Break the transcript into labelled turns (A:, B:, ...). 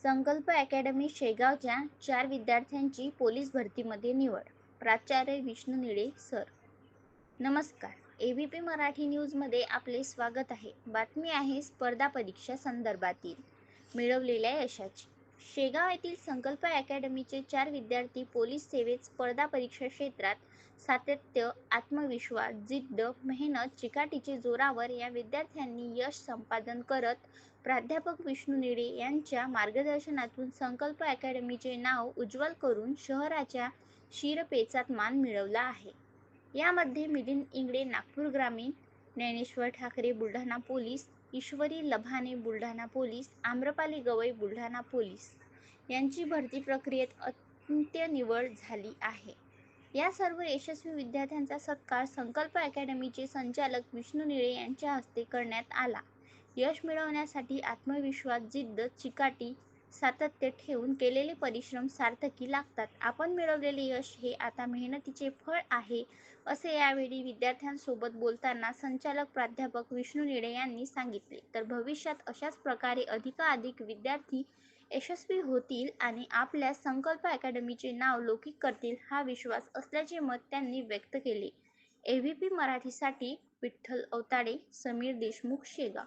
A: संकल्प अकॅडमी शेगावच्या 4 विद्यार्थ्यांची पोलीस भरतीमध्ये निवड. प्राचार्य विष्णू निळे सर. नमस्कार. एबीपी मराठी न्यूजमध्ये आपले स्वागत आहे. बातमी आहे स्पर्धा परीक्षा संदर्भातील मिळवलेल्या यशाची. शेगाव येथील संकल्प अकॅडमीचे 4 विद्यार्थी पोलीस सेवेत स्पर्धा परीक्षा क्षेत्रात सातत्य, आत्मविश्वास, जिद्द, मेहनत, चिकाटीच्या जोरावर या विद्यार्थ्यांनी यश संपादन करत प्राध्यापक विष्णू निळे यांच्या मार्गदर्शनातून संकल्प अकॅडमीचे नाव उज्ज्वल करून शहराच्या शिरपेचात मान मिळवला आहे. यामध्ये मिलिंद इंगळे नागपूर ग्रामीण, ज्ञानेश्वर ठाकरे बुलढाणा पोलीस, ईश्वरी लभाने बुलढाणा पोलीस, आम्रपाली गवई बुलढाणा पोलीस यांची भरती प्रक्रियेत अंत्य निवड झाली आहे. या सर्व यशस्वी विद्यार्थ्यांचा सत्कार संकल्प अकॅडमीचे संचालक विष्णू निळे यांच्या हस्ते करण्यात आला. यश मिळवण्यासाठी आत्मविश्वास, जिद्द, चिकाटी, सातत्य ठेवून केलेले परिश्रम सार्थकी लागतात. आपण मिळवलेले यश हे आता मेहनतीचे फळ आहे, असे यावेळी विद्यार्थ्यांसोबत बोलताना संचालक प्राध्यापक विष्णू निळे यांनी सांगितले. तर भविष्यात अशाच प्रकारे अधिकाधिक विद्यार्थी यशस्वी होतील आणि आपल्या संकल्प अकॅडमीचे नाव लौकिक करतील हा विश्वास असल्याचे मत त्यांनी व्यक्त केले. एबीपी मराठीसाठी विठ्ठल अवताडे, समीर देशमुख, शेगाव.